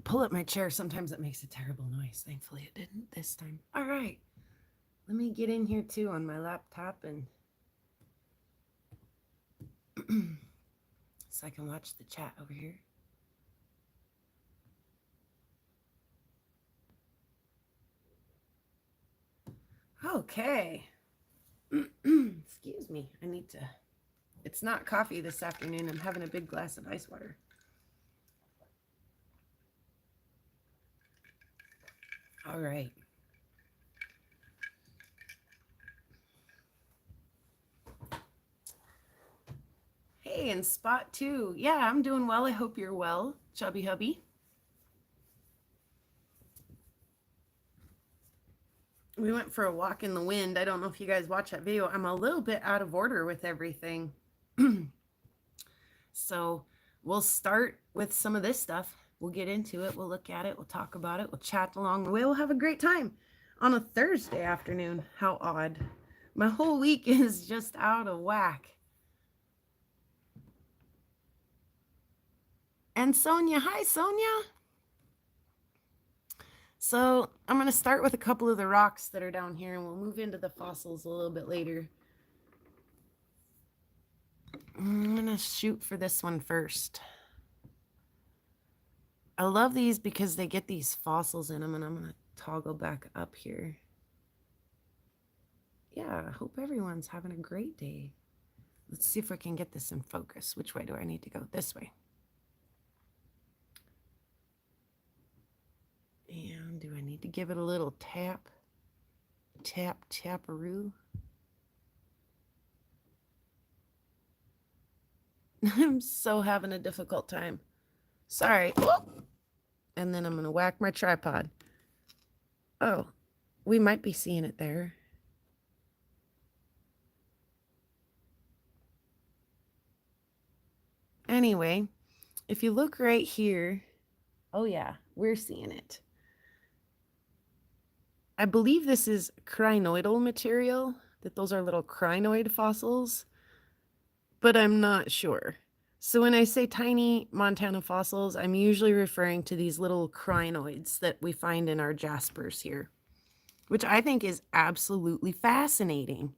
Pull up my chair. Sometimes it makes a terrible noise. Thankfully, it didn't this time. All right. Let me get in here too on my laptop and so I can watch the chat over here. Okay. Excuse me. I need to. It's not coffee this afternoon. I'm having a big glass of ice water. All right. Hey, and Spot too. Yeah, I'm doing well. I hope you're well, Chubby Hubby. We went for a walk in the wind. I don't know if you guys watch that video. I'm a little bit out of order with everything. So we'll start with some of this stuff. We'll get into it. We'll look at it. We'll talk about it. We'll chat along the way. We'll have a great time on a Thursday afternoon. How odd. My whole week is just out of whack. And Sonia. Hi, Sonia. So I'm going to start with a couple of the rocks that are down here, and we'll move into the fossils a little bit later. I'm going to shoot for this one first. I love these because they get these fossils in them, and I'm going to toggle back up here. Yeah, I hope everyone's having a great day. Let's see if I can get this in focus. Which way do I need to go? This way. And do I need to give it a little tap? Tap, taparoo. I'm so having a difficult time. Sorry. Oh! And then I'm going to whack my tripod. Oh, we might be seeing it there. Anyway, if you look right here, oh yeah, we're seeing it. I believe this is crinoidal material, that those are little crinoid fossils, but I'm not sure. So when I say tiny Montana fossils, I'm usually referring to these little crinoids that we find in our jaspers here, which I think is absolutely fascinating.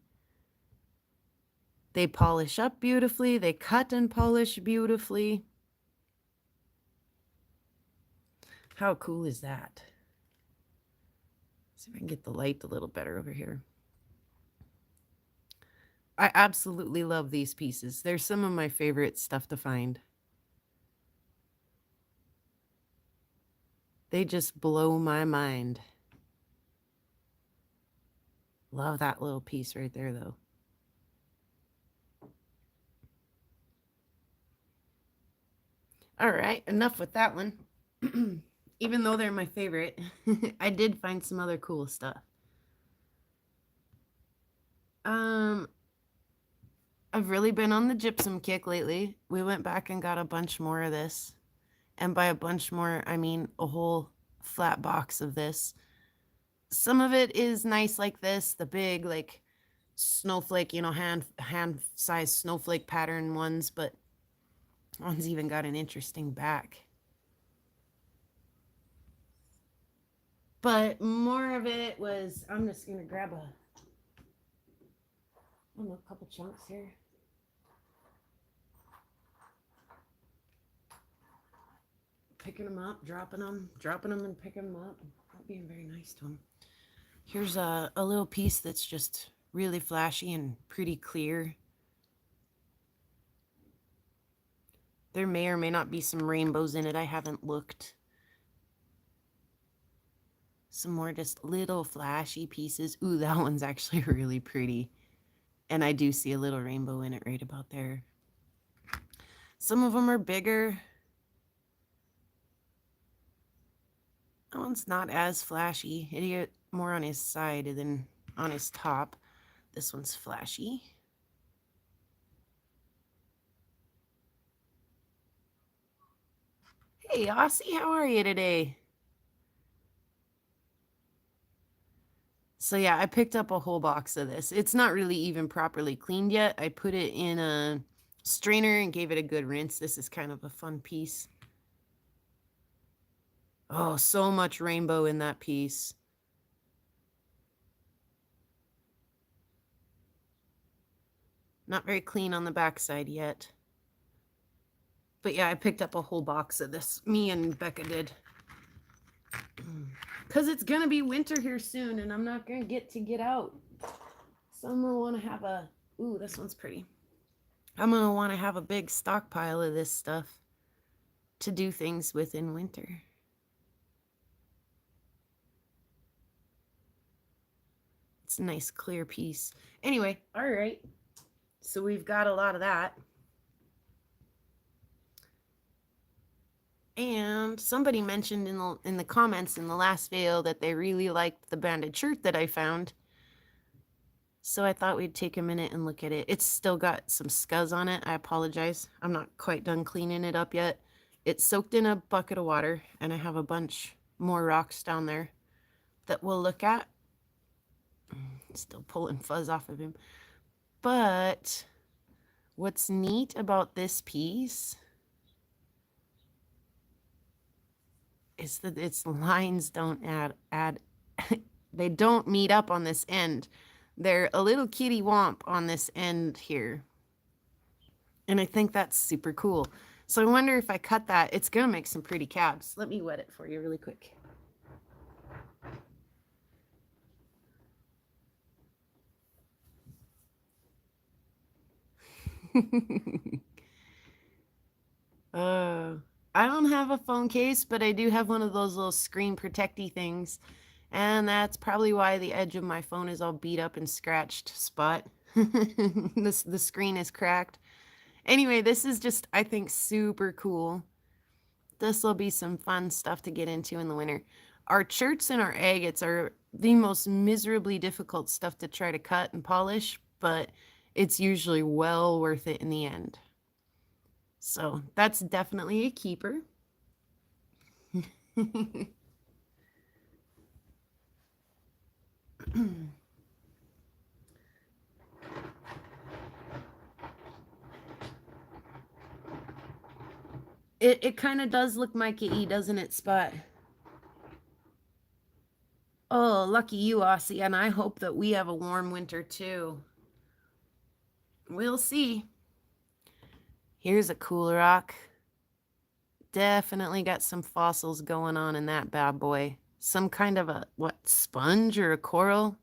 They polish up beautifully. They cut and polish beautifully. How cool is that? See if I can get the light a little better over here. I absolutely love these pieces. They're some of my favorite stuff to find. They just blow my mind. Love that little piece right there, though. All right, enough with that one. Even though they're my favorite, I did find some other cool stuff. I've really been on the gypsum kick lately. We went back and got a bunch more of this. And by a bunch more, I mean a whole flat box of this. Some of it is nice like this, the big like snowflake, hand-sized snowflake pattern ones, but one's even got an interesting back. But more of it was, I'm just going to grab a couple chunks here. Picking them up, dropping them and picking them up. Not being very nice to them. Here's a little piece that's just really flashy and pretty clear. There may or may not be some rainbows in it. I haven't looked. Some more just little flashy pieces. Ooh, that one's actually really pretty. And I do see a little rainbow in it right about there. Some of them are bigger. That one's not as flashy. It more on his side than on his top. This one's flashy. Hey, Aussie, how are you today? So yeah, I picked up a whole box of this. It's not really even properly cleaned yet. I put it in a strainer and gave it a good rinse. This is kind of a fun piece. Oh, so much rainbow in that piece. Not very clean on the backside yet. But yeah, I picked up a whole box of this. Me and Becca did. Because it's going to be winter here soon, and I'm not going to get out. So I'm going to want to have a... Ooh, this one's pretty. I'm going to want to have a big stockpile of this stuff to do things with in winter. It's a nice clear piece. Anyway, all right. So we've got a lot of that. And somebody mentioned in the comments in the last video that they really liked the banded shirt that I found. So I thought we'd take a minute and look at it. It's still got some scuzz on it. I apologize. I'm not quite done cleaning it up yet. It's soaked in a bucket of water, and I have a bunch more rocks down there that we'll look at. Still pulling fuzz off of him. But what's neat about this piece is that its lines don't add they don't meet up on this end. They're a little kitty womp on this end here. And I think that's super cool. So I wonder if I cut that, it's going to make some pretty cabs. Let me wet it for you really quick. I don't have a phone case, but I do have one of those little screen protecty things. And that's probably why the edge of my phone is all beat up and scratched spot. The screen is cracked. Anyway, this is just, I think, super cool. This will be some fun stuff to get into in the winter. Our cherts and our agates are the most miserably difficult stuff to try to cut and polish, but it's usually well worth it in the end. So that's definitely a keeper. It kind of does look Mikey, doesn't it, Spot? Oh, lucky you, Aussie, and I hope that we have a warm winter too. We'll see. Here's a cool rock. Definitely got some fossils going on in that bad boy. Some kind of a, what, sponge or a coral?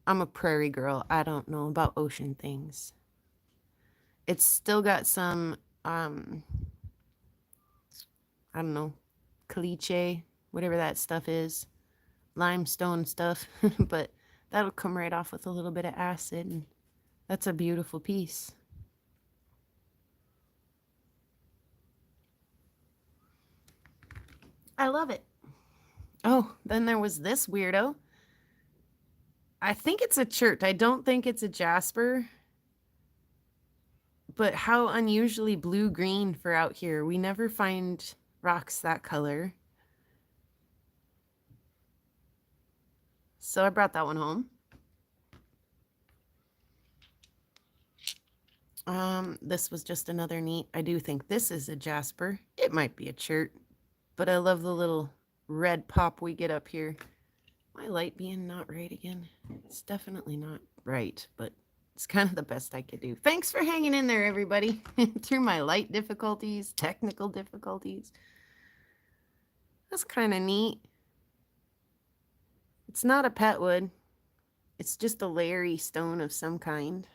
I'm a prairie girl. I don't know about ocean things. It's still got some, I don't know, caliche, whatever that stuff is. Limestone stuff. But that'll come right off with a little bit of acid. And that's a beautiful piece. I love it. Oh, then there was this weirdo. I think it's a chert. I don't think it's a jasper. But how unusually blue-green for out here. We never find rocks that color. So I brought that one home. This was just another neat. I do think this is a jasper. It might be a chert. But I love the little red pop we get up here. My light being not right again. It's definitely not right, but it's kind of the best I could do. Thanks for hanging in there, everybody. Through my light difficulties, technical difficulties. That's kind of neat. It's not a petwood. It's just a Larry stone of some kind.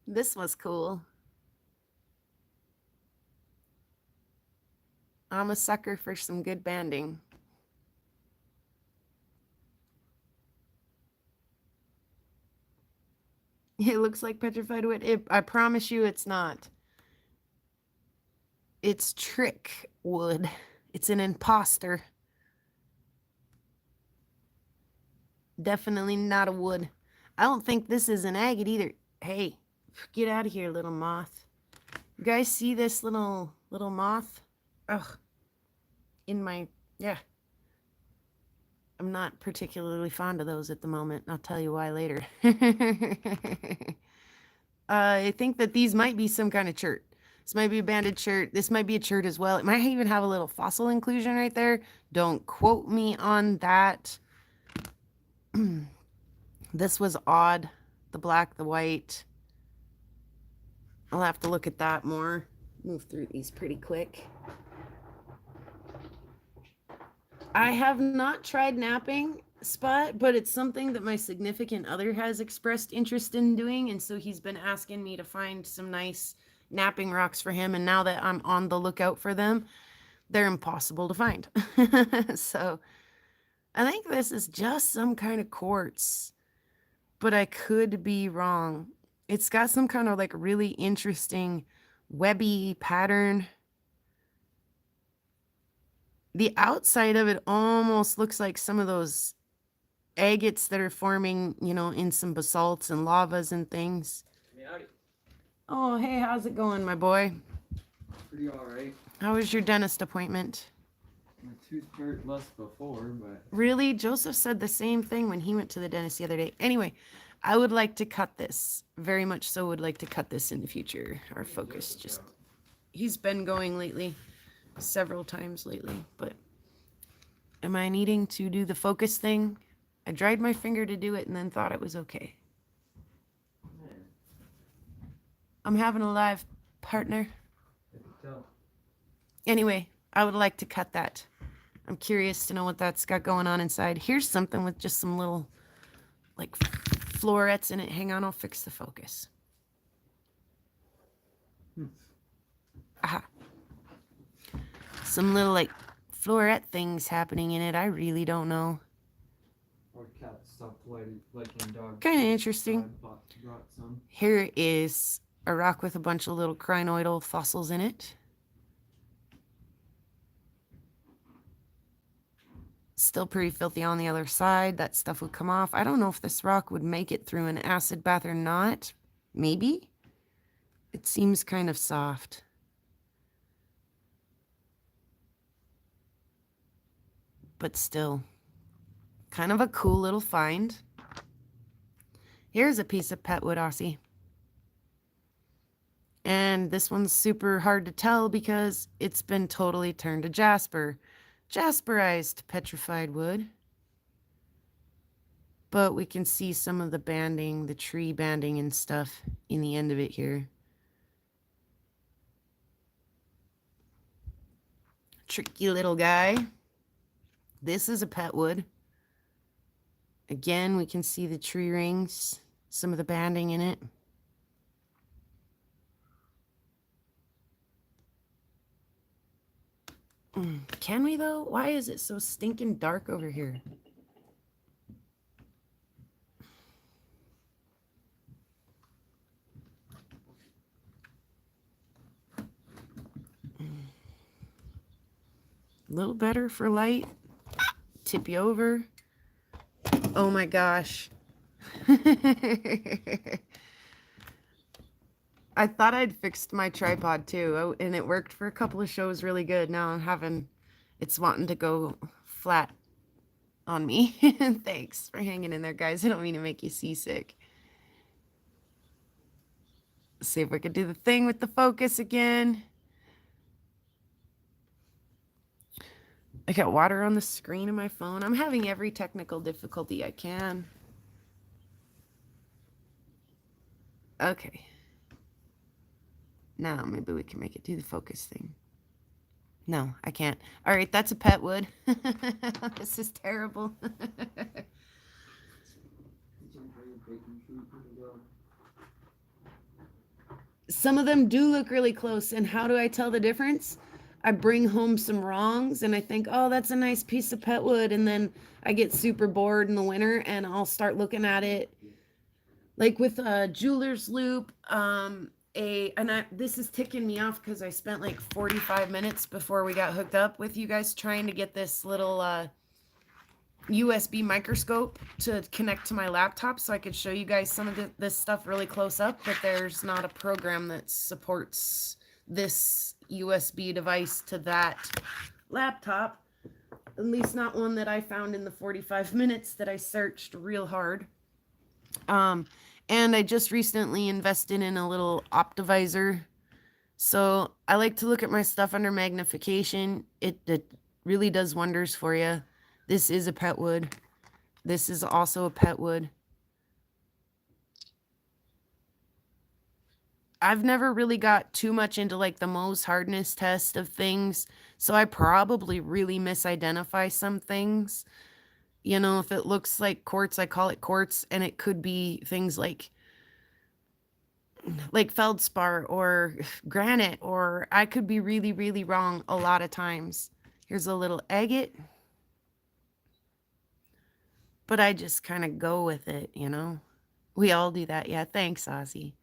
This was cool. I'm a sucker for some good banding. It looks like petrified wood. I promise you it's not. It's trick wood. It's an imposter. Definitely not a wood. I don't think this is an agate either. Hey, get out of here, little moth. You guys see this little moth? Ugh. In my, yeah. I'm not particularly fond of those at the moment. I'll tell you why later. I think that these might be some kind of chert. This might be a banded chert. This might be a chert as well. It might even have a little fossil inclusion right there. Don't quote me on that. This was odd. The black, the white. I'll have to look at that more. Move through these pretty quick. I have not tried napping Spot, but it's something that my significant other has expressed interest in doing, and so he's been asking me to find some nice napping rocks for him, and now that I'm on the lookout for them, they're impossible to find. So I think this is just some kind of quartz, but I could be wrong. It's got some kind of like really interesting webby pattern. The outside of it almost looks like some of those agates that are forming, you know, in some basalts and lavas and things. Howdy. Oh, hey, how's it going, my boy? Pretty alright. How was your dentist appointment? My tooth hurt less before, but... Really? Joseph said the same thing when he went to the dentist the other day. Anyway, I would like to cut this. Very much so would like to cut this in the future. Our focus just... He's been going lately. Several times lately, but... Am I needing to do the focus thing? I dried my finger to do it and then thought it was okay. I'm having a live partner. Anyway, I would like to cut that. I'm curious to know what that's got going on inside. Here's something with just some little, like, florets in it. Hang on, I'll fix the focus. Aha. Some little, like, floret things happening in it. I really don't know. Or cat stopped liking dogs. Kind of interesting. Brought some. Here is a rock with a bunch of little crinoidal fossils in it. Still pretty filthy on the other side. That stuff would come off. I don't know if this rock would make it through an acid bath or not. Maybe. It seems kind of soft. But still, kind of a cool little find. Here's a piece of petwood, Aussie. And this one's super hard to tell because it's been totally turned to jasper. Jasperized petrified wood. But we can see some of the banding, the tree banding and stuff in the end of it here. Tricky little guy. This is a petwood. Again, we can see the tree rings, some of the banding in it. Can we though? Why is it so stinking dark over here? A little better for light. Tip you over. Oh my gosh. I thought I'd fixed my tripod too, and it worked for a couple of shows really good. Now I'm having, it's wanting to go flat on me. Thanks for hanging in there, guys. I don't mean to make you seasick. Let's see if we could do the thing with the focus again. I got water on the screen of my phone. I'm having every technical difficulty I can. Okay. Now maybe we can make it do the focus thing. No, I can't. All right, that's a petwood. This is terrible. Some of them do look really close, and how do I tell the difference? I bring home some wrongs and I think, oh, that's a nice piece of petwood, and then I get super bored in the winter and I'll start looking at it. Like with a jeweler's loop, this is ticking me off because I spent like 45 minutes before we got hooked up with you guys trying to get this little USB microscope to connect to my laptop so I could show you guys some of this stuff really close up, but there's not a program that supports this USB device to that laptop. At least not one that I found in the 45 minutes that I searched real hard. And I just recently invested in a little optivisor. So I like to look at my stuff under magnification. It really does wonders for you. This is a pet wood. This is also a pet wood. I've never really got too much into like the Mohs hardness test of things, so I probably really misidentify some things. You know, if it looks like quartz, I call it quartz, and it could be things like feldspar or granite, or I could be really, really wrong a lot of times. Here's a little agate, but I just kind of go with it, you know. We all do that. Yeah, thanks, Ozzy.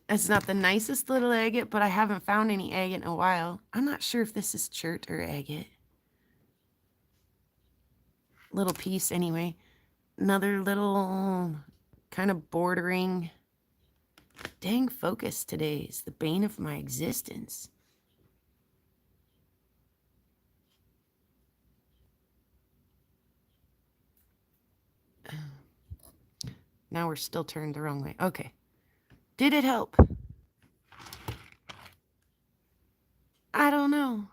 It's not the nicest little agate, but I haven't found any agate in a while. I'm not sure if this is chert or agate. Little piece anyway. Another little kind of bordering. Dang, focus today is the bane of my existence. Now we're still turned the wrong way. Okay. Did it help? I don't know.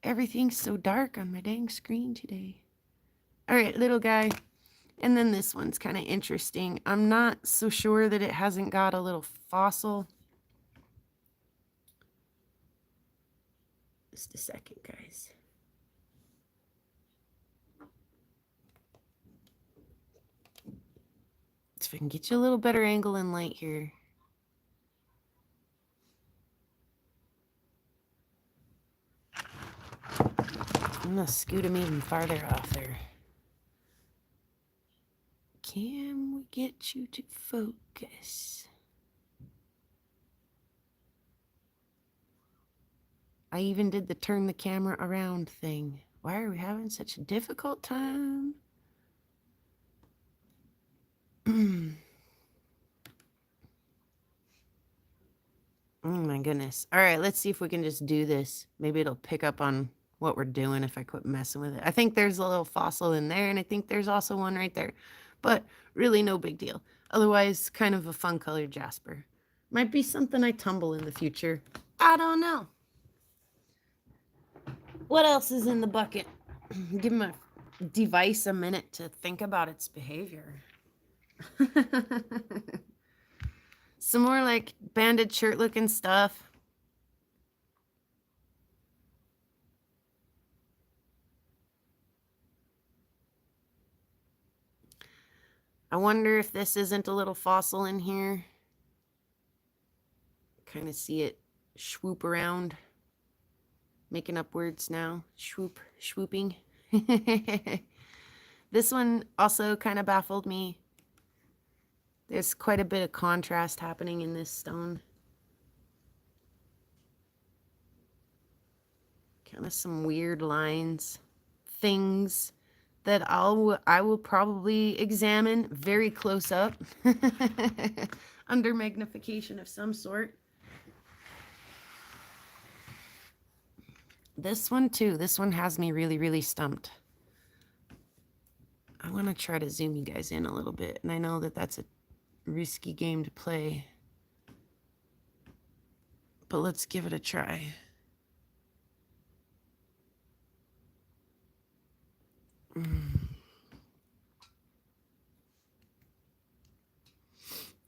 Everything's so dark on my dang screen today. All right, little guy. And then this one's kind of interesting. I'm not so sure that it hasn't got a little fossil. Just a second, guys. If I can get you a little better angle and light here. I'm going to scoot him even farther off there. Can we get you to focus? I even did the turn the camera around thing. Why are we having such a difficult time? Oh my goodness. All right, let's see if we can just do this. Maybe it'll pick up on what we're doing if I quit messing with it. I think there's a little fossil in there, and I think there's also one right there. But really no big deal. Otherwise, kind of a fun colored jasper. Might be something I tumble in the future. I don't know. What else is in the bucket? Give my device a minute to think about its behavior. Some more like banded shirt looking stuff. I wonder if this isn't a little fossil in here. Kind of see it swoop around. Making up words now. Swooping. This one also kind of baffled me. There's quite a bit of contrast happening in this stone. Kind of some weird lines. Things that I will probably examine very close up. Under magnification of some sort. This one too. This one has me really, really stumped. I want to try to zoom you guys in a little bit. And I know that that's a risky game to play. But let's give it a try. I'm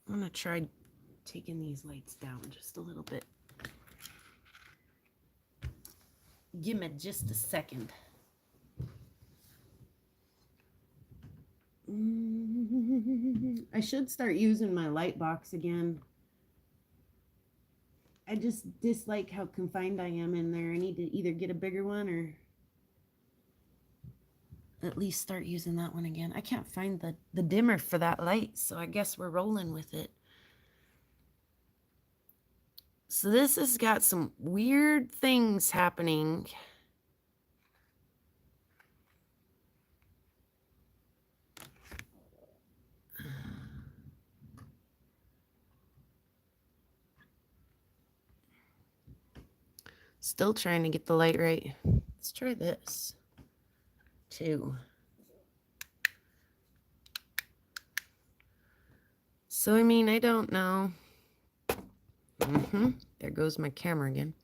going to try taking these lights down just a little bit. Give me just a second. I should start using my light box again. I just dislike how confined I am in there. I need to either get a bigger one or at least start using that one again. I can't find the dimmer for that light, so I guess we're rolling with it. So this has got some weird things happening. Still trying to get the light right. Let's try this too. So, I mean, I don't know. There goes my camera again.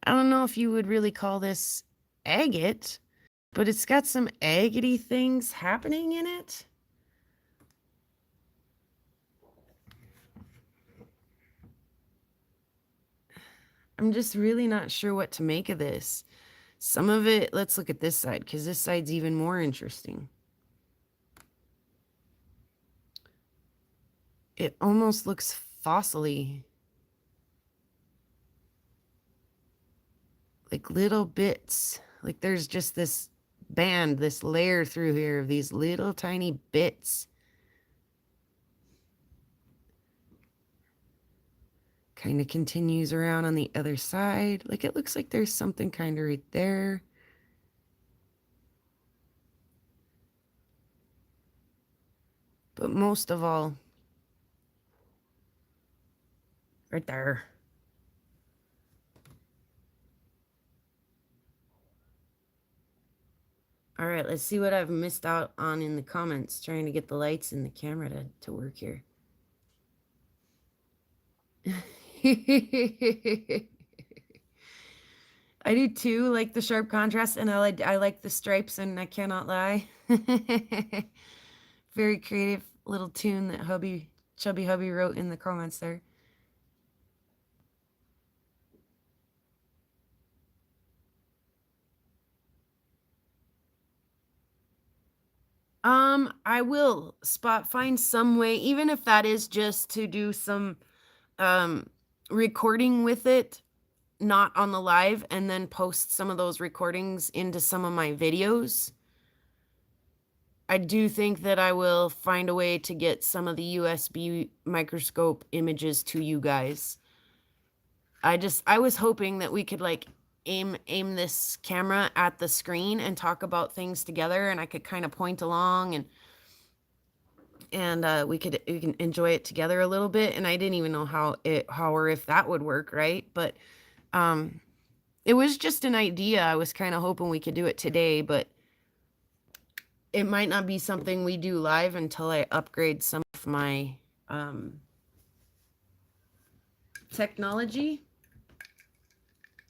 I don't know if you would really call this agate, but it's got some agate-y things happening in it. I'm just really not sure what to make of this. Some of it, let's look at this side, because this side's even more interesting. It almost looks fossil-y. Like little bits. Like there's just this band, this layer through here of these little tiny bits. Kind of continues around on the other side. Like it looks like there's something kind of right there. But most of all, right there. All right, let's see what I've missed out on in the comments, trying to get the lights and the camera to work here. I do too, like the sharp contrast, and I like the stripes, and I cannot lie. Very creative little tune that Chubby Hubby wrote in the comments there. I will find some way, even if that is just to do some recording with it, not on the live, and then post some of those recordings into some of my videos. I do think that I will find a way to get some of the USB microscope images to you guys. I was hoping that we could like aim this camera at the screen and talk about things together, and I could kind of point along and we can enjoy it together a little bit. And I didn't even know how or if that would work, right? But it was just an idea. I was kind of hoping we could do it today, but it might not be something we do live until I upgrade some of my technology.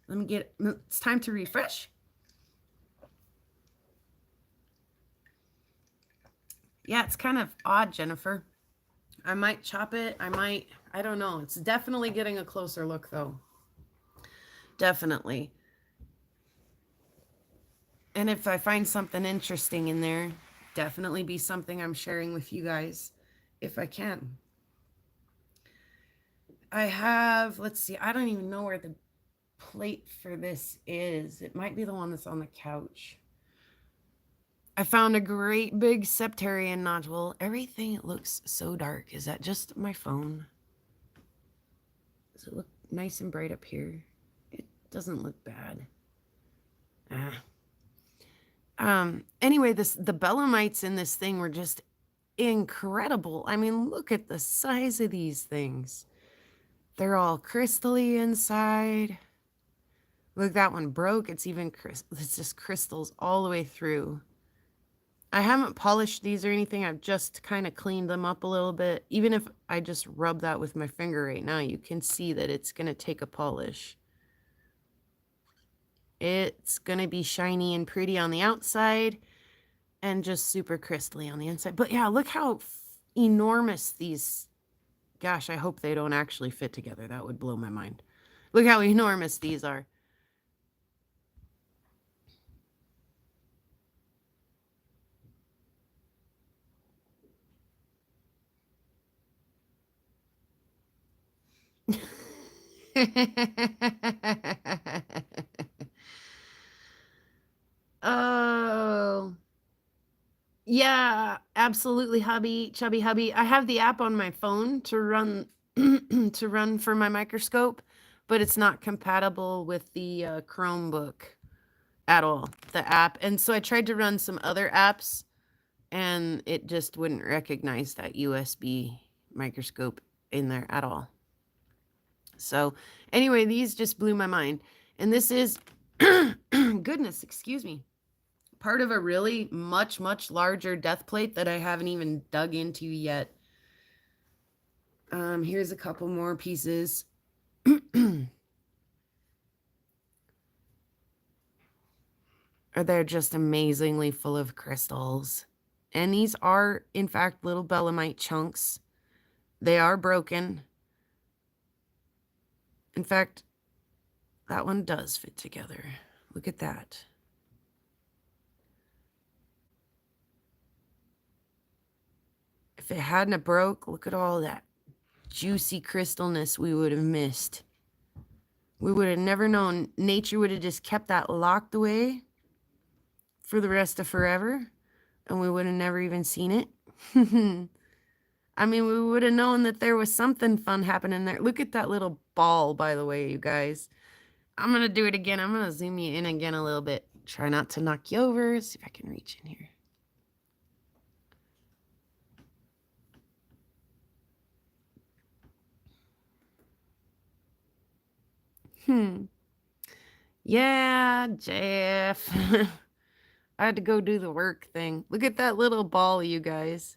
Let me get, it's time to refresh. Yeah, it's kind of odd, Jennifer. I might chop it. I don't know. It's definitely getting a closer look though. Definitely. And if I find something interesting in there, definitely be something I'm sharing with you guys if I can. I have, let's see, I don't even know where the plate for this is. It might be the one that's on the couch. I found a great big septarian nodule. Everything looks so dark. Is that just my phone? Does it look nice and bright up here? It doesn't look bad. Anyway, the Belemnites in this thing were just incredible. I mean, look at the size of these things. They're all crystally inside. Look, that one broke. It's just crystals all the way through. I haven't polished these or anything. I've just kind of cleaned them up a little bit. Even if I just rub that with my finger right now, you can see that it's going to take a polish. It's going to be shiny and pretty on the outside and just super crystally on the inside. But yeah, look how enormous these, gosh, I hope they don't actually fit together. That would blow my mind. Look how enormous these are. Oh, yeah, absolutely, Chubby Hubby. I have the app on my phone to run to run for my microscope, but it's not compatible with the Chromebook at all, the app. And so I tried to run some other apps and it just wouldn't recognize that USB microscope in there at all. So anyway, these just blew my mind. And this is, goodness, excuse me, part of a really much, much larger death plate that I haven't even dug into yet. Here's a couple more pieces. They're just amazingly full of crystals. And these are, in fact, little Belemnite chunks. They are broken. In fact, that one does fit together. Look at that. If it hadn't have broke, look at all that juicy crystalness we would have missed. We would have never known. Nature would have just kept that locked away for the rest of forever, and we would have never even seen it. I mean, we would have known that there was something fun happening there. Look at that little ball, by the way, you guys. I'm going to do it again. I'm going to zoom you in again a little bit. Try not to knock you over. See if I can reach in here. Yeah, Jeff. I had to go do the work thing. Look at that little ball, you guys.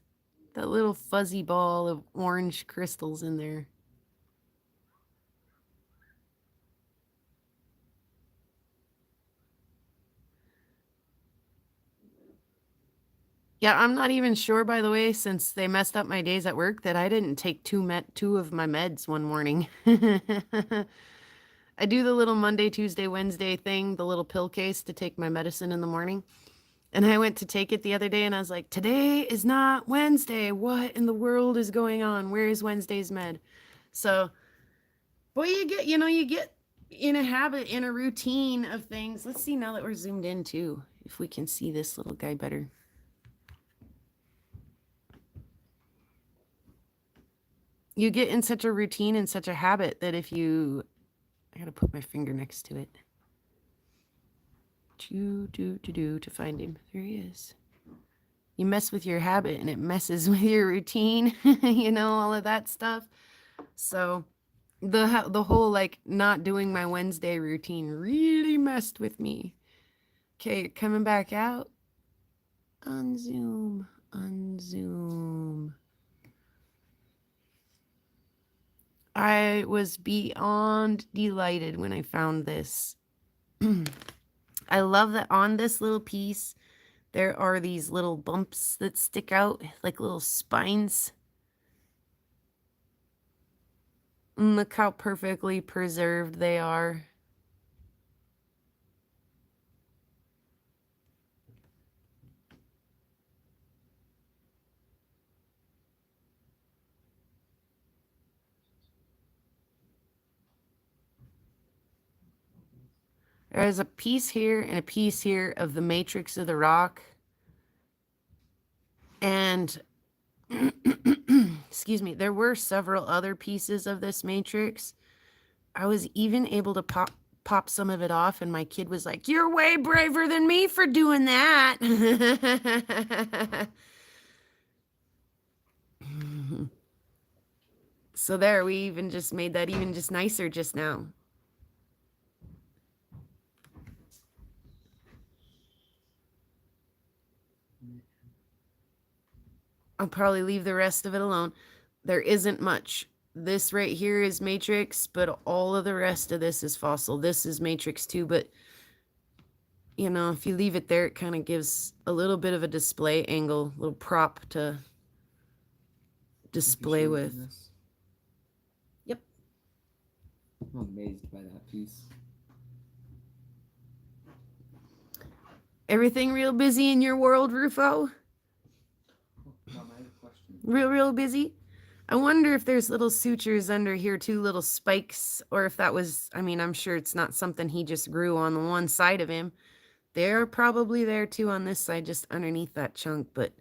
That little fuzzy ball of orange crystals in there. Yeah, I'm not even sure, by the way, since they messed up my days at work, that I didn't take two of my meds one morning. I do the little Monday, Tuesday, Wednesday thing, the little pill case to take my medicine in the morning. And I went to take it the other day and I was like, today is not Wednesday. What in the world is going on? Where is Wednesday's med? So, boy, you get in a habit, in a routine of things. Let's see now that we're zoomed in too, if we can see this little guy better. You get in such a routine and such a habit that if you, I gotta put my finger next to it. To find him. There he is. You mess with your habit and it messes with your routine, all of that stuff. So the whole like not doing my Wednesday routine really messed with me. Okay, coming back out. Unzoom. I was beyond delighted when I found this. I love that on this little piece, there are these little bumps that stick out like little spines. And look how perfectly preserved they are. There's a piece here and a piece here of the matrix of the rock. And, excuse me, there were several other pieces of this matrix. I was even able to pop some of it off, and my kid was like, "You're way braver than me for doing that." So there, we even just made that even just nicer just now. I'll probably leave the rest of it alone. There isn't much. This right here is matrix, but all of the rest of this is fossil. This is matrix too, but if you leave it there, it kind of gives a little bit of a display angle, little prop to display with. Yep. I'm amazed by that piece. Everything real busy in your world, Rufo? Real busy? I wonder if there's little sutures under here too, little spikes, or if that was, I'm sure it's not something he just grew on the one side of him. They're probably there too on this side, just underneath that chunk, but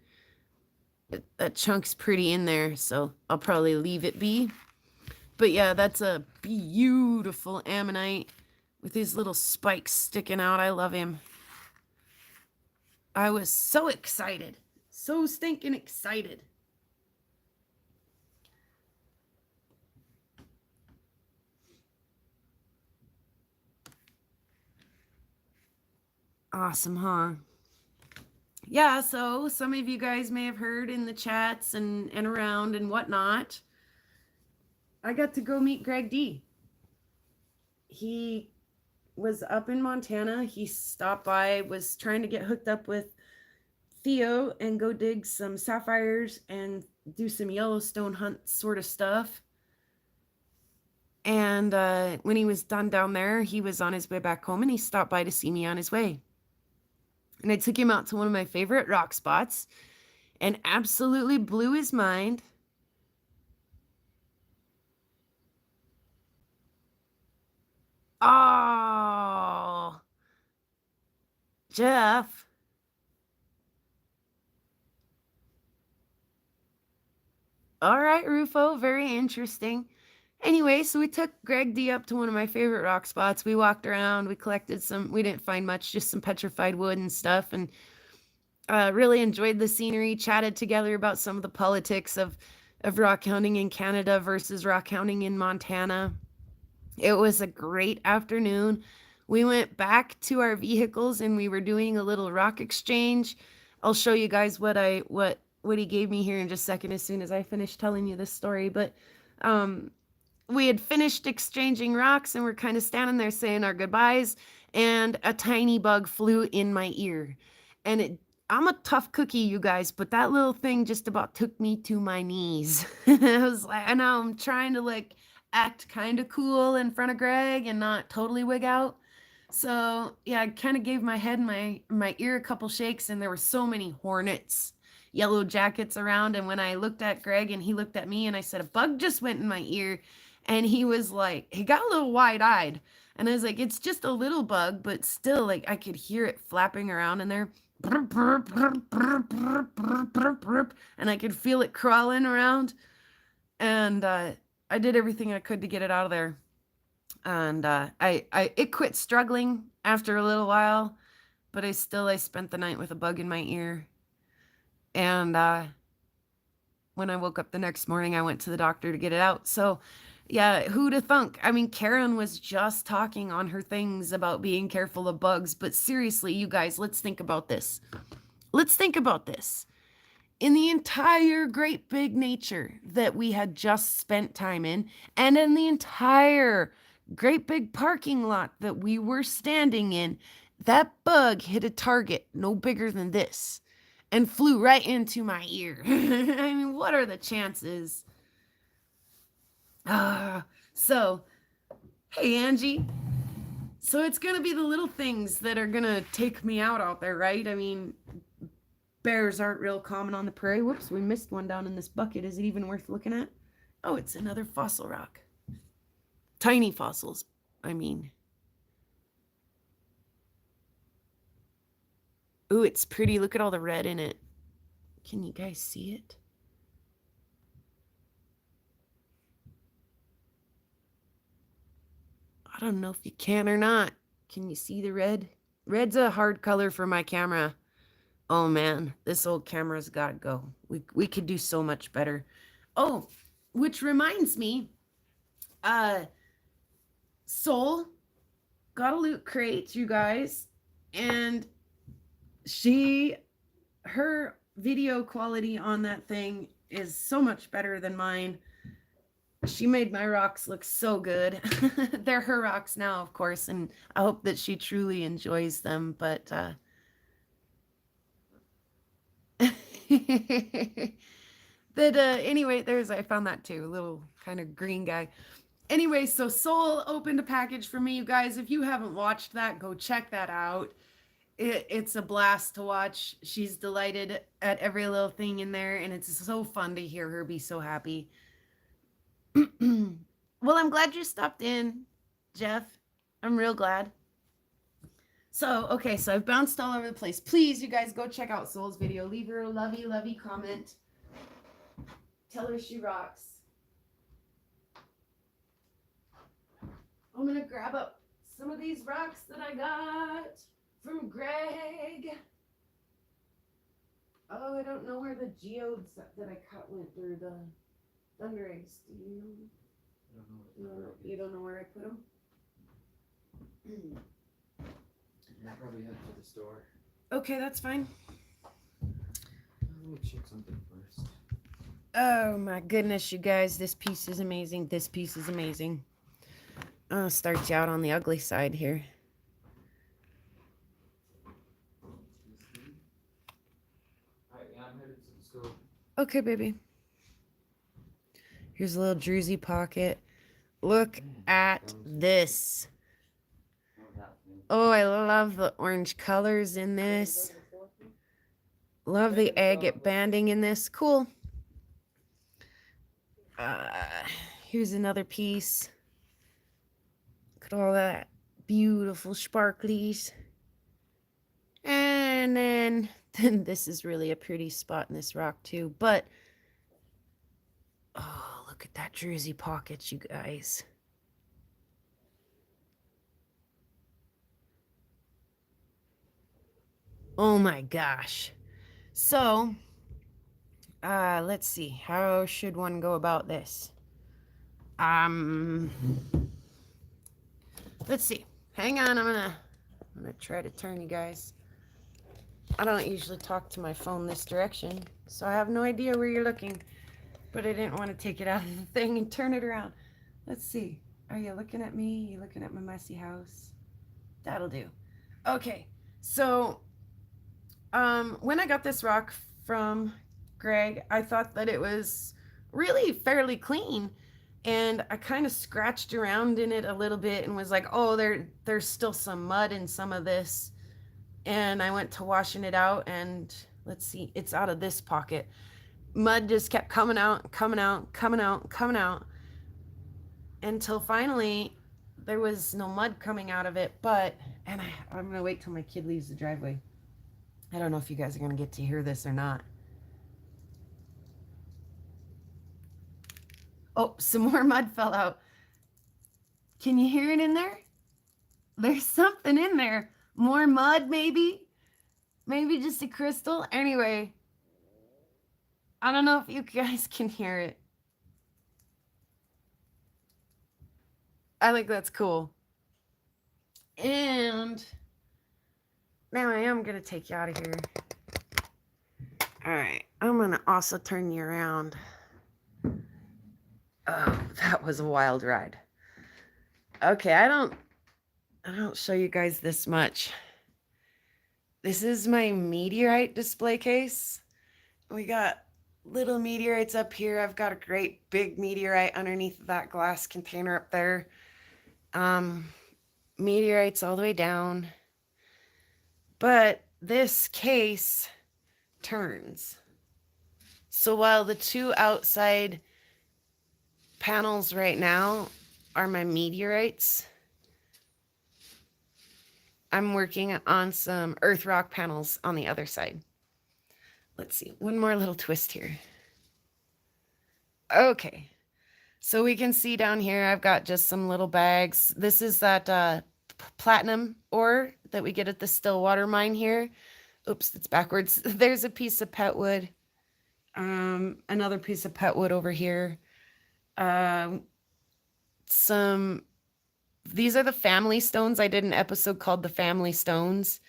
that chunk's pretty in there, so I'll probably leave it be. But yeah, that's a beautiful Ammonite with these little spikes sticking out. I love him. I was so excited. So stinking excited. Awesome, huh? Yeah, so some of you guys may have heard in the chats and around and whatnot, I got to go meet Greg D. He was up in Montana. He stopped by, was trying to get hooked up with Theo and go dig some sapphires and do some Yellowstone hunt sort of stuff. And when he was done down there, he was on his way back home and he stopped by to see me on his way. And I took him out to one of my favorite rock spots and absolutely blew his mind. Oh, Jeff. All right, Rufo, very interesting. Anyway, so we took Greg D up to one of my favorite rock spots. We walked around, we collected some, we didn't find much, just some petrified wood and stuff, and really enjoyed the scenery, chatted together about some of the politics of rock hounding in Canada versus rock hounding in Montana. It was a great afternoon. We went back to our vehicles and we were doing a little rock exchange. I'll show you guys what he gave me here in just a second as soon as I finish telling you this story. But we had finished exchanging rocks and we're kind of standing there saying our goodbyes, and a tiny bug flew in my ear. And I'm a tough cookie, you guys, but that little thing just about took me to my knees. I was like, I know I'm trying to like act kind of cool in front of Greg and not totally wig out. So yeah, I kind of gave my head and my ear a couple shakes, and there were so many hornets, yellow jackets around. And when I looked at Greg and he looked at me and I said, a bug just went in my ear. And he was like, he got a little wide-eyed. And I was like, it's just a little bug, but still, like, I could hear it flapping around in there. And I could feel it crawling around. And I did everything I could to get it out of there. And it quit struggling after a little while, but I spent the night with a bug in my ear. And when I woke up the next morning, I went to the doctor to get it out. So yeah, who'd have thunk? I mean, Karen was just talking on her things about being careful of bugs, but seriously, you guys, let's think about this. Let's think about this. In the entire great big nature that we had just spent time in, and in the entire great big parking lot that we were standing in, that bug hit a target no bigger than this and flew right into my ear. I mean, what are the chances? So, hey, Angie. So it's going to be the little things that are going to take me out there, right? I mean, bears aren't real common on the prairie. Whoops, we missed one down in this bucket. Is it even worth looking at? Oh, it's another fossil rock. Tiny fossils, I mean. Ooh, it's pretty. Look at all the red in it. Can you guys see it? I don't know if you can or not. Can you see the red? Red's a hard color for my camera. Oh man, this old camera's gotta go. We could do so much better. Oh, which reminds me, Soul got a loot crate, you guys, and her video quality on that thing is so much better than mine. She made my rocks look so good. They're her rocks now, of course, and I hope that she truly enjoys them, but anyway, I found that too, a little kind of green guy. Anyway, so Soul opened a package for me, you guys. If you haven't watched that, go check that out. It's a blast to watch. She's delighted at every little thing in there, and it's so fun to hear her be so happy. Well, I'm glad you stopped in, Jeff. I'm real glad. So, okay, so I've bounced all over the place. Please, you guys, go check out Soul's video. Leave her a lovey comment. Tell her she rocks. I'm going to grab up some of these rocks that I got from Greg. Oh, I don't know where the geodes that I cut went, or the thunder eggs. Do you? I don't know. You don't know where I put them? I'll probably head to the store. Okay, that's fine. Let me check something first. Oh my goodness, you guys, this piece is amazing. This piece is amazing. I'll start you out on the ugly side here. Alright, yeah, I'm headed to the store. Okay, baby. Here's a little druzy pocket. Look at this. Oh, I love the orange colors in this. Love the agate banding in this. Cool. Here's another piece. Look at all that beautiful sparklies. And then this is really a pretty spot in this rock too. But, oh, look at that druzy pocket, you guys. Oh my gosh. So, let's see. How should one go about this? Let's see. Hang on, I'm gonna try to turn you guys. I don't usually talk to my phone this direction, so I have no idea where you're looking. But I didn't want to take it out of the thing and turn it around. Let's see. Are you looking at me? Are you looking at my messy house? That'll do. Okay, so when I got this rock from Greg, I thought that it was really fairly clean, and I kind of scratched around in it a little bit and was like, oh, there's still some mud in some of this. And I went to washing it out, and let's see, it's out of this pocket. Mud just kept coming out, coming out, coming out, coming out, until finally there was no mud coming out of it. But, and I'm gonna wait till my kid leaves the driveway. I don't know if you guys are gonna get to hear this or not. Oh, some more mud fell out. Can you hear it in there? There's something in there. More mud, maybe? Maybe just a crystal? Anyway, I don't know if you guys can hear it. I think that's cool. And now I am going to take you out of here. All right, I'm going to also turn you around. Oh, that was a wild ride. Okay, I don't show you guys this much. This is my meteorite display case. We got little meteorites up here. I've got a great big meteorite underneath that glass container up there. Meteorites all the way down. But this case turns. So while the two outside panels right now are my meteorites, I'm working on some earth rock panels on the other side. Let's see, one more little twist here. Okay, so we can see down here I've got just some little bags. This is that platinum ore that we get at the Stillwater mine here. Oops, it's backwards. There's a piece of pet wood. Another piece of pet wood over here. These are the family stones. I did an episode called The Family Stones.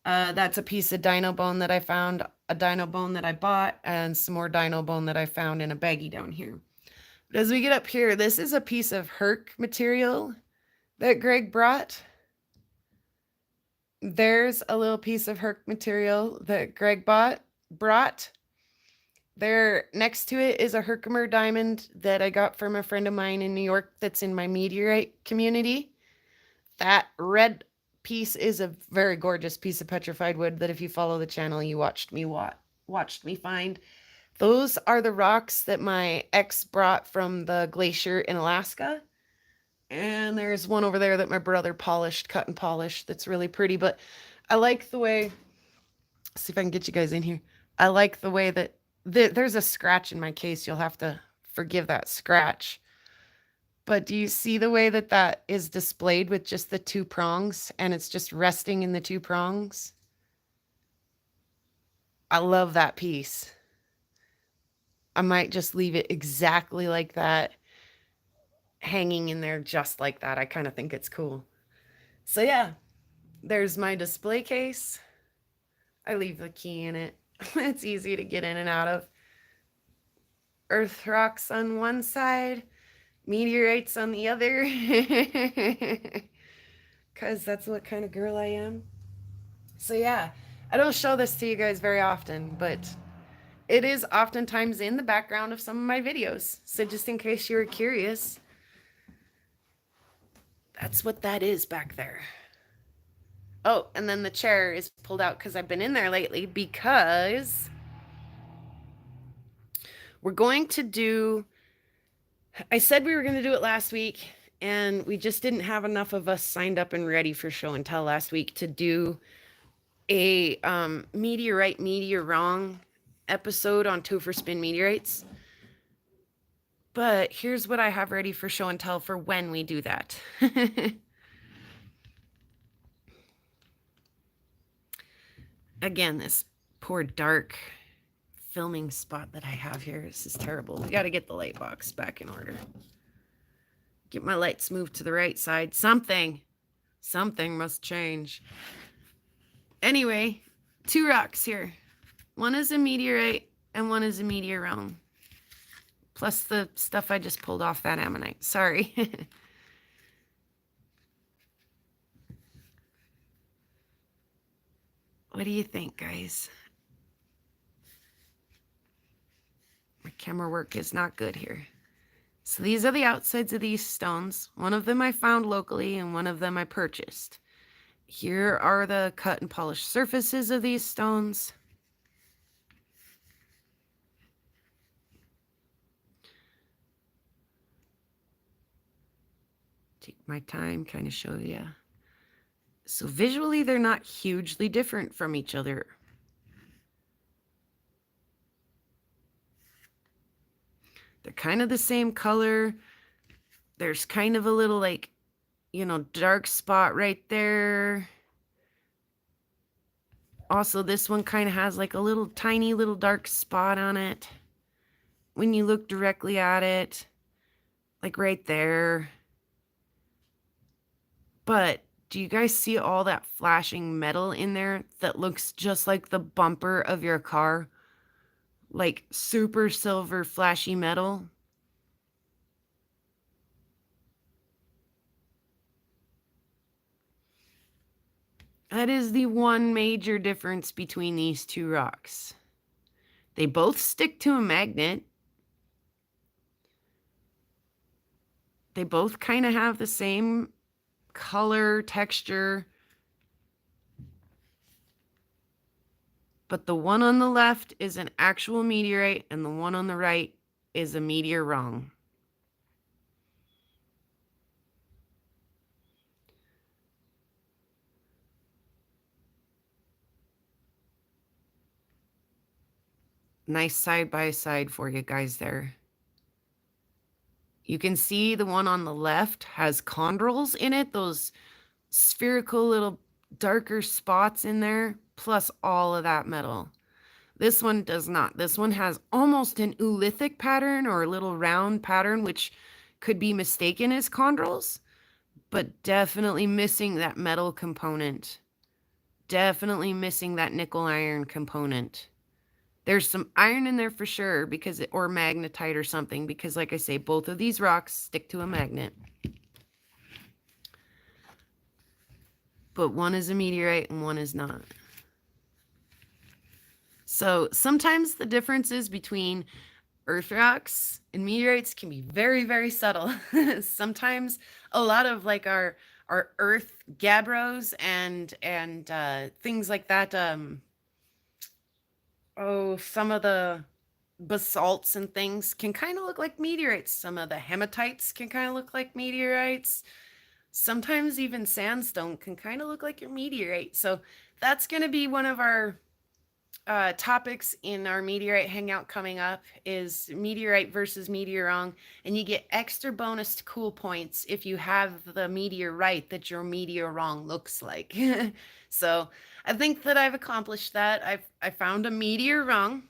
That's a piece of dino bone that I found, a dino bone that I bought, and some more dino bone that I found in a baggie down here. But as we get up here, this is a piece of Herc material that Greg brought. There's a little piece of Herc material that Greg brought. There, next to it is a Herkimer diamond that I got from a friend of mine in New York that's in my meteorite community. That red piece is a very gorgeous piece of petrified wood that if you follow the channel, you watched me find. Those are the rocks that my ex brought from the glacier in Alaska. And there's one over there that my brother cut and polished that's really pretty. But I like the way, see if I can get you guys in here. I like the way that there's a scratch in my case. You'll have to forgive that scratch. But do you see the way that that is displayed with just the two prongs and it's just resting in the two prongs? I love that piece. I might just leave it exactly like that, hanging in there just like that. I kind of think it's cool. So yeah, There's my display case. I leave the key in it. It's easy to get in and out of. Earth rocks on one side, meteorites on the other. Because that's what kind of girl I am. So, yeah, I don't show this to you guys very often, but it is oftentimes in the background of some of my videos. So, just in case you were curious, that's what that is back there. Oh, and then the chair is pulled out because I've been in there lately because we're going to do, I said we were going to do it last week, and we just didn't have enough of us signed up and ready for show and tell last week to do a meteorite meteor wrong episode on Topher Spin meteorites. But here's what I have ready for show and tell for when we do that. Again, this poor dark filming spot that I have here. This is terrible. We got to get the light box back in order. Get my lights moved to the right side. Something must change. Anyway, 2 rocks here. One is a meteorite and one is a meteor round. Plus the stuff I just pulled off that Ammonite. Sorry. What do you think, guys? My camera work is not good here. So these are the outsides of these stones. One of them I found locally and one of them I purchased. Here are the cut and polished surfaces of these stones. Take my time, kind of show you. So visually, they're not hugely different from each other. They're kind of the same color. There's kind of a little like, dark spot right there. Also, this one kind of has like a little tiny little dark spot on it. When you look directly at it, like right there. But do you guys see all that flashing metal in there that looks just like the bumper of your car? Like super silver flashy metal. That is the one major difference between these 2 rocks. They both stick to a magnet. They both kind of have the same color, texture. But the one on the left is an actual meteorite, and the one on the right is a meteor wrong. Nice side by side for you guys there. You can see the one on the left has chondrules in it, those spherical little darker spots in there, plus all of that metal. This one does not. This one has almost an oolithic pattern or a little round pattern, which could be mistaken as chondrules, but definitely missing that metal component. Definitely missing that nickel iron component. There's some iron in there for sure, because or magnetite or something, because like I say, both of these rocks stick to a magnet. But one is a meteorite and one is not. So sometimes the differences between earth rocks and meteorites can be very, very subtle. Sometimes a lot of like our earth gabbros and things like that, some of the basalts and things can kind of look like meteorites. Some of the hematites can kind of look like meteorites. Sometimes even sandstone can kind of look like a meteorite. So that's going to be one of our topics in our meteorite hangout coming up, is meteorite versus meteor wrong. And you get extra bonus cool points if you have the meteor right that your meteor wrong looks like. So I think that I've accomplished that. I found a meteor wrong.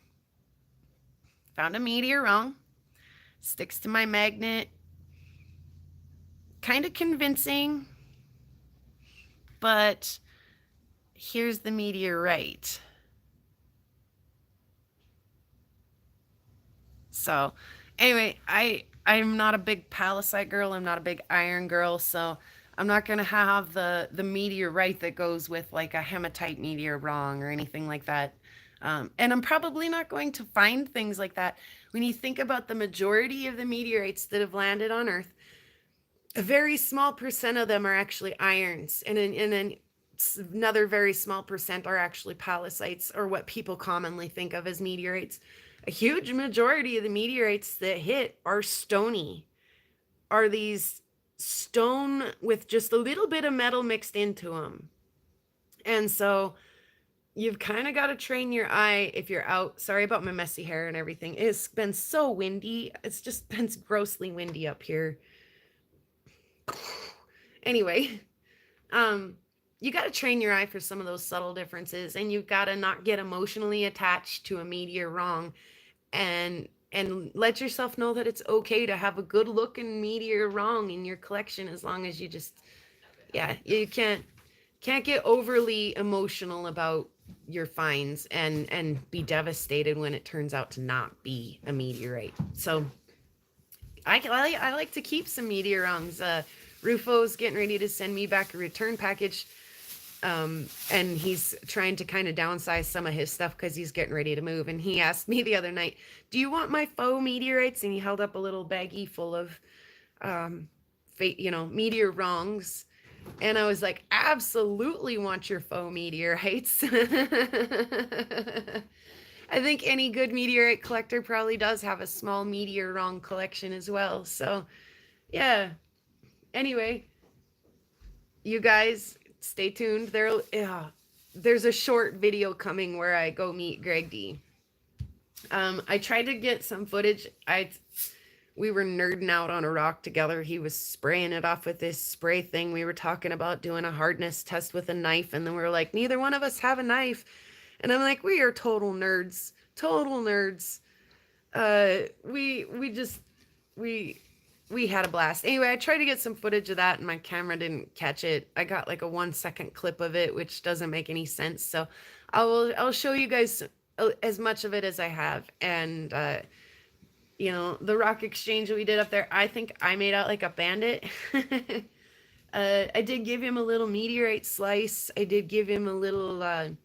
Sticks to my magnet. Kind of convincing, but here's the meteorite. So anyway, I'm not a big palisite girl. I'm not a big iron girl. So I'm not gonna have the meteorite that goes with like a hematite meteor wrong or anything like that. And I'm probably not going to find things like that. When you think about the majority of the meteorites that have landed on Earth, a very small percent of them are actually irons, and another very small percent are actually pallasites, or what people commonly think of as meteorites. A huge majority of the meteorites that hit are stony, are these stone with just a little bit of metal mixed into them. And so you've kind of got to train your eye if you're out. Sorry about my messy hair and everything. It's been so windy. It's just been grossly windy up here. Anyway, you got to train your eye for some of those subtle differences, and you've got to not get emotionally attached to a meteor wrong, and let yourself know that it's okay to have a good looking meteor wrong in your collection, as long as you just, yeah, you can't get overly emotional about your finds and be devastated when it turns out to not be a meteorite. So I like to keep some meteor wrongs. Rufo's getting ready to send me back a return package. And he's trying to kind of downsize some of his stuff because he's getting ready to move. And he asked me the other night, do you want my faux meteorites? And he held up a little baggie full of, meteor wrongs. And I was like, absolutely want your faux meteorites. I think any good meteorite collector probably does have a small meteor wrong collection as well. So, yeah. Anyway, you guys stay tuned. There's a short video coming where I go meet Greg D. I tried to get some footage. We were nerding out on a rock together. He was spraying it off with this spray thing. We were talking about doing a hardness test with a knife, and then we were like, neither one of us have a knife. And I'm like, we are total nerds. Total nerds. We had a blast. Anyway, I tried to get some footage of that and my camera didn't catch it. I got like a 1 second clip of it, which doesn't make any sense. So I'll show you guys as much of it as I have. And the rock exchange that we did up there, I think I made out like a bandit. I did give him a little meteorite slice. I did give him a little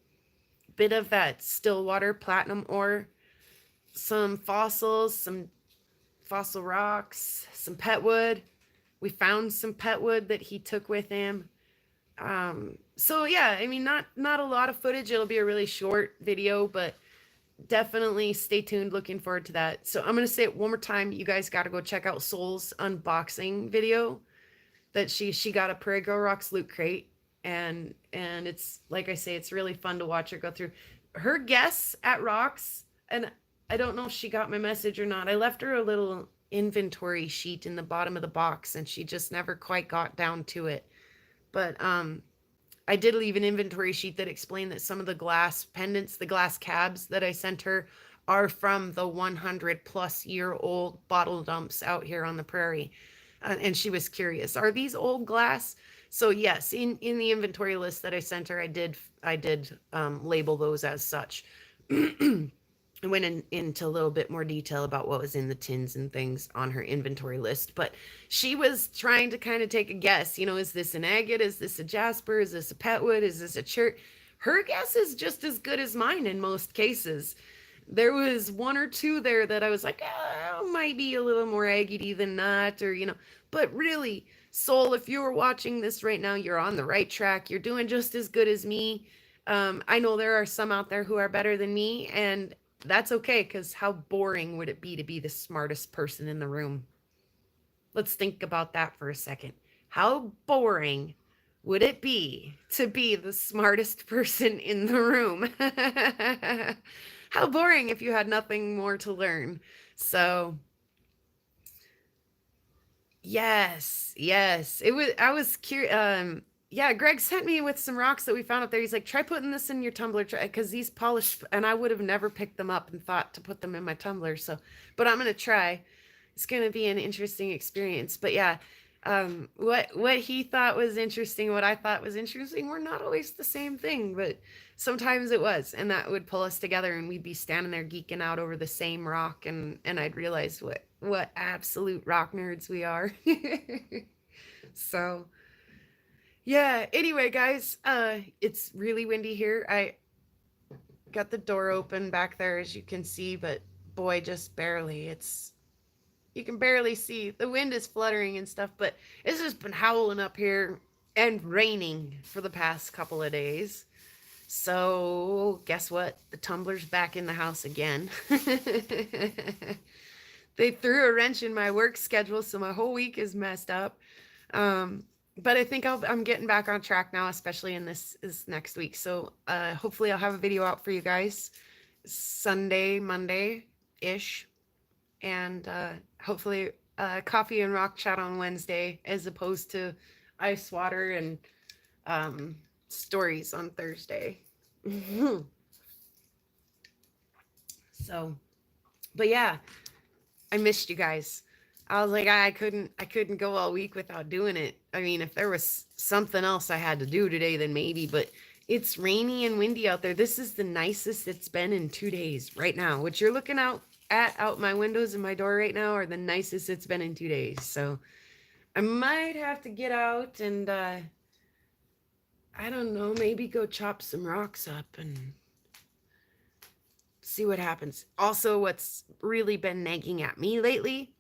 bit of that Stillwater platinum ore, some fossils, some fossil rocks, some pet wood. We found some pet wood that he took with him. So yeah, I mean, not a lot of footage. It'll be a really short video, but definitely stay tuned. Looking forward to that. So I'm going to say it one more time. You guys got to go check out Soul's unboxing video that she got a PrairieGirlRocks loot crate. And it's, like I say, it's really fun to watch her go through her guess at rocks. And I don't know if she got my message or not. I left her a little inventory sheet in the bottom of the box and she just never quite got down to it. But I did leave an inventory sheet that explained that some of the glass pendants, the glass cabs that I sent her, are from the 100+ year old bottle dumps out here on the prairie. And she was curious, are these old glass? So yes, in the inventory list that I sent her, I did label those as such. I went into a little bit more detail about what was in the tins and things on her inventory list, but she was trying to kind of take a guess. Is this an agate? Is this a jasper? Is this a petwood? Is this a chert? Her guess is just as good as mine in most cases. There was one or two there that I was like, might be a little more agate than not, or but really, Soul, if you were watching this right now, you're on the right track. You're doing just as good as me. I know there are some out there who are better than me, and that's okay, because how boring would it be to be the smartest person in the room? Let's think about that for a second. How boring would it be to be the smartest person in the room? How boring if you had nothing more to learn. So yes, I was curious. Yeah, Greg sent me with some rocks that we found up there. He's like, try putting this in your tumbler, because these polished, and I would have never picked them up and thought to put them in my tumbler. So, but I'm going to try. It's going to be an interesting experience. But yeah, What he thought was interesting, what I thought was interesting, were not always the same thing, but sometimes it was, and that would pull us together, and we'd be standing there geeking out over the same rock, and I'd realize what absolute rock nerds we are. So yeah. Anyway, guys, it's really windy here. I got the door open back there, as you can see, but boy, just barely. It's You can barely see. The wind is fluttering and stuff, but it's just been howling up here and raining for the past couple of days. So, guess what? The tumbler's back in the house again. They threw a wrench in my work schedule, so my whole week is messed up. But I think I'm getting back on track now, especially in this next week. So, hopefully, I'll have a video out for you guys Sunday, Monday ish, and hopefully coffee and rock chat on Wednesday, as opposed to ice water and stories on Thursday. So, but yeah, I missed you guys. I was like, I couldn't go all week without doing it. I mean, if there was something else I had to do today, then maybe, but it's rainy and windy out there. This is the nicest it's been in 2 days right now. What you're looking out my windows and my door right now are the nicest it's been in 2 days. So I might have to get out and I don't know, maybe go chop some rocks up and see what happens. Also, what's really been nagging at me lately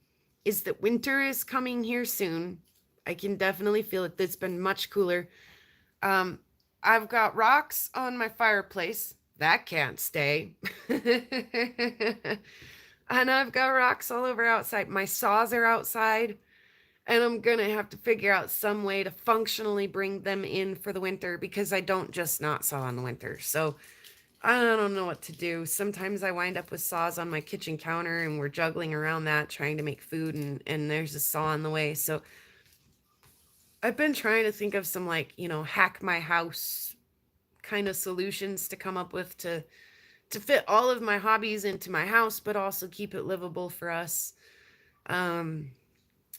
is that winter is coming here soon. I can definitely feel it. It's been much cooler. Um, I've got rocks on my fireplace. That can't stay. And I've got rocks all over outside. My saws are outside, and I'm going to have to figure out some way to functionally bring them in for the winter, because I don't just not saw in the winter. So I don't know what to do. Sometimes I wind up with saws on my kitchen counter, and we're juggling around that trying to make food, and there's a saw in the way. So I've been trying to think of some, like, hack my house kind of solutions to come up with to fit all of my hobbies into my house, but also keep it livable for us. Um,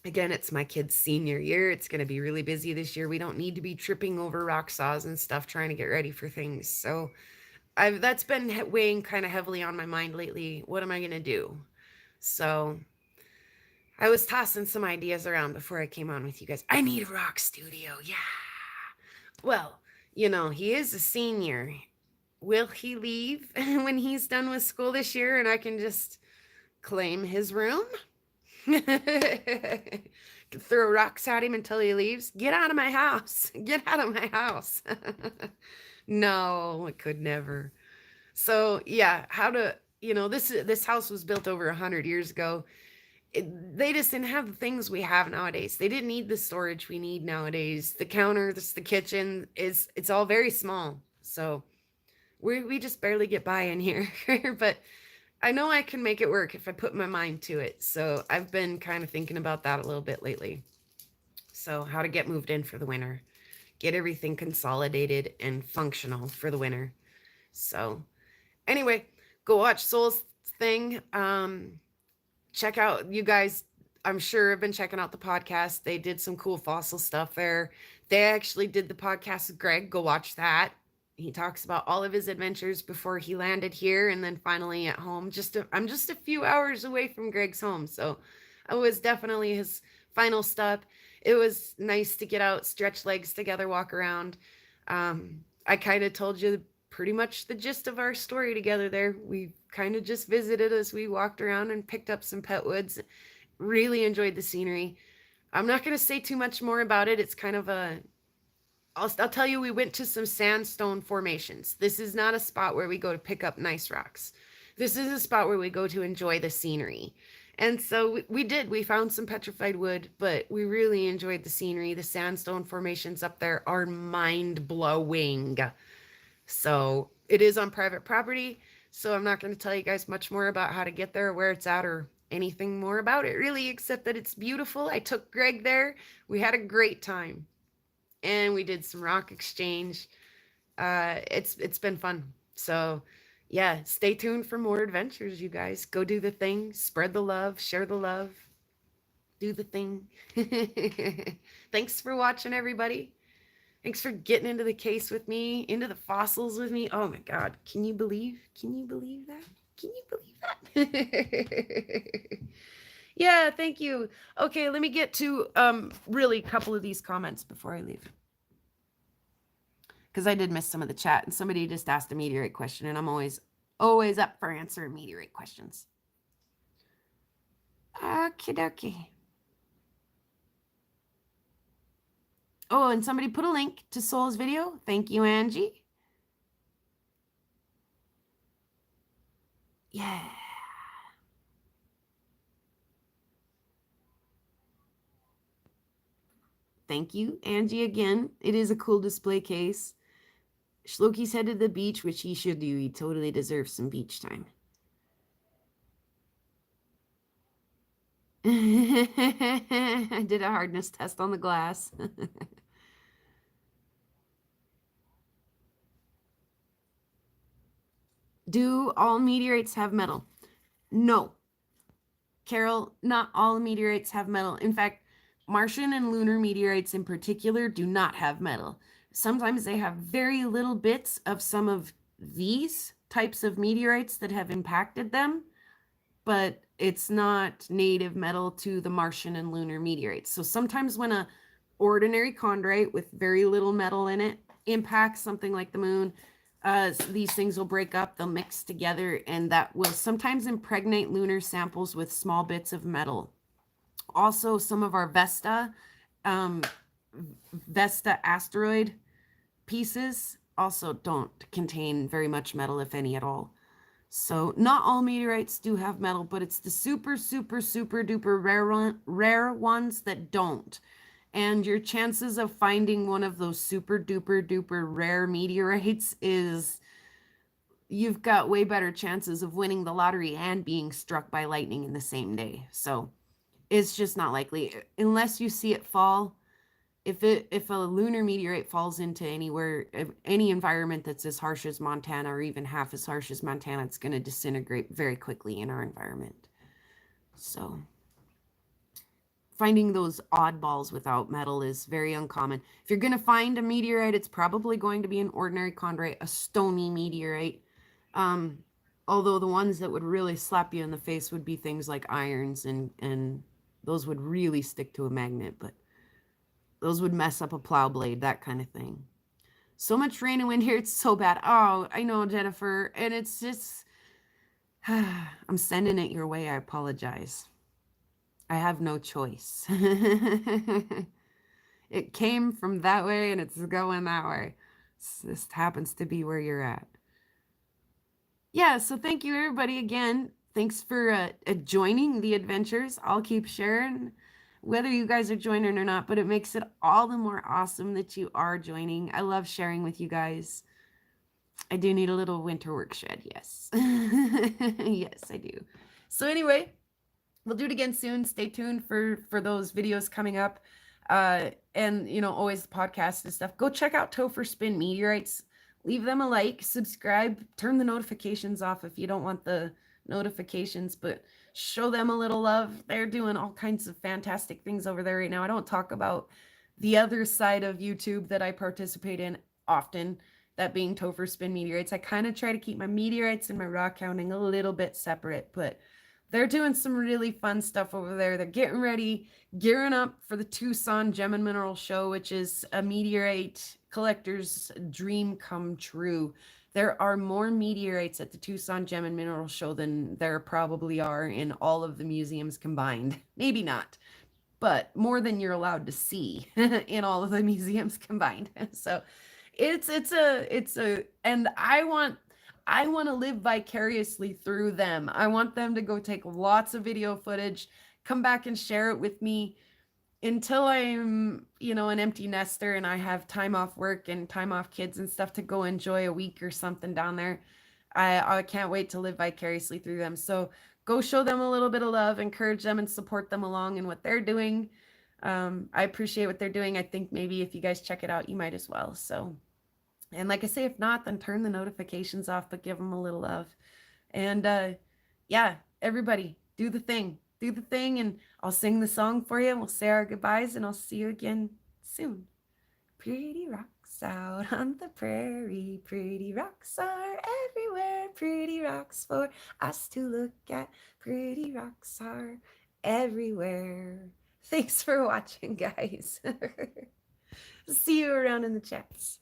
Again, it's my kid's senior year. It's going to be really busy this year. We don't need to be tripping over rock saws and stuff trying to get ready for things. So that's been weighing kind of heavily on my mind lately. What am I going to do? So I was tossing some ideas around before I came on with you guys. I need a rock studio. Yeah. Well, he is a senior. Will he leave when he's done with school this year and I can just claim his room? Throw rocks at him until he leaves. Get out of my house. Get out of my house. No, I could never. So yeah, this house was built over 100 years ago. They just didn't have the things we have nowadays. They didn't need the storage we need nowadays. The counter, the kitchen it's all very small. So we just barely get by in here. But I know I can make it work if I put my mind to it. So I've been kind of thinking about that a little bit lately. So how to get moved in for the winter, get everything consolidated and functional for the winter. So anyway, go watch Soul's thing. Check out, you guys, I'm sure have been checking out the podcast. They did some cool fossil stuff there. They actually did the podcast with Greg. Go watch that. He talks about all of his adventures before he landed here and then finally at home. I'm just a few hours away from Greg's home, so I was definitely his final stop. It was nice to get out, stretch legs together, walk around. I kind of told you pretty much the gist of our story together there. We kind of just visited as we walked around and picked up some pet woods. Really enjoyed the scenery. I'm not going to say too much more about it. It's kind of I'll tell you, we went to some sandstone formations. This is not a spot where we go to pick up nice rocks. This is a spot where we go to enjoy the scenery. And so we did. We found some petrified wood, but we really enjoyed the scenery. The sandstone formations up there are mind-blowing. So it is on private property. So I'm not going to tell you guys much more about how to get there, where it's at, or anything more about it, really, except that it's beautiful. I took Greg there. We had a great time. And we did some rock exchange. It's been fun. So yeah, stay tuned for more adventures, you guys. Go do the thing, spread the love, share the love. Do the thing. Thanks for watching, everybody. Thanks for getting into the case with me, into the fossils with me. Oh my God. Can you believe? Can you believe that? Can you believe that? Yeah, thank you. Okay, let me get to really a couple of these comments before I leave. Because I did miss some of the chat and somebody just asked a meteorite question, and I'm always up for answering meteorite questions. Okie dokie. Oh, and somebody put a link to Soul's video. Thank you, Angie. Yeah. Thank you, Angie, again. It is a cool display case. Shloki's headed to the beach, which he should do. He totally deserves some beach time. I did a hardness test on the glass. Do all meteorites have metal? No. Carol, not all meteorites have metal. In fact, Martian and lunar meteorites in particular do not have metal. Sometimes they have very little bits of some of these types of meteorites that have impacted them, but it's not native metal to the Martian and lunar meteorites. So sometimes when a ordinary chondrite with very little metal in it impacts something like the moon, these things will break up, they'll mix together, and that will sometimes impregnate lunar samples with small bits of metal. Also, some of our Vesta asteroid pieces also don't contain very much metal, if any at all. So not all meteorites do have metal, but it's the super, super, super duper rare ones that don't. And your chances of finding one of those super duper duper rare meteorites is you've got way better chances of winning the lottery and being struck by lightning in the same day. So it's just not likely unless you see it fall. If a lunar meteorite falls into any environment that's as harsh as Montana or even half as harsh as Montana, it's going to disintegrate very quickly in our environment. So finding those oddballs without metal is very uncommon. If you're going to find a meteorite, it's probably going to be an ordinary chondrite, a stony meteorite. Although the ones that would really slap you in the face would be things like irons, and those would really stick to a magnet, but those would mess up a plow blade, that kind of thing. So much rain and wind here, it's so bad. Oh, I know, Jennifer, and it's just, I'm sending it your way. I apologize. I have no choice. It came from that way and it's going that way. This happens to be where you're at. Yeah, so thank you everybody again. Thanks for joining the adventures. I'll keep sharing whether you guys are joining or not, but it makes it all the more awesome that you are joining. I love sharing with you guys. I do need a little winter work shed, yes. Yes, I do. So anyway, we'll do it again soon. Stay tuned for those videos coming up. And always the podcast and stuff. Go check out Topher Spin Meteorites. Leave them a like, subscribe, turn the notifications off if you don't want the notifications, but show them a little love. They're doing all kinds of fantastic things over there right now. I don't talk about the other side of YouTube that I participate in often, that being Topher Spin Meteorites. I kind of try to keep my meteorites and my rock counting a little bit separate, but they're doing some really fun stuff over there. They're getting ready, gearing up for the Tucson Gem and Mineral Show, which is a meteorite collector's dream come true. There are more meteorites at the Tucson Gem and Mineral Show than there probably are in all of the museums combined. Maybe not, but more than you're allowed to see in all of the museums combined. So it's a and I want to live vicariously through them. I want them to go take lots of video footage, come back and share it with me until I'm, an empty nester and I have time off work and time off kids and stuff to go enjoy a week or something down there. I can't wait to live vicariously through them. So go show them a little bit of love, encourage them and support them along in what they're doing. I appreciate what they're doing. I think maybe if you guys check it out, you might as well. So, and like I say, if not, then turn the notifications off, but give them a little love. And yeah, everybody do the thing. do the thing, and I'll sing the song for you, and we'll say our goodbyes, and I'll see you again soon. Pretty rocks out on the prairie, pretty rocks are everywhere, pretty rocks for us to look at, pretty rocks are everywhere. Thanks for watching, guys. See you around in the chats.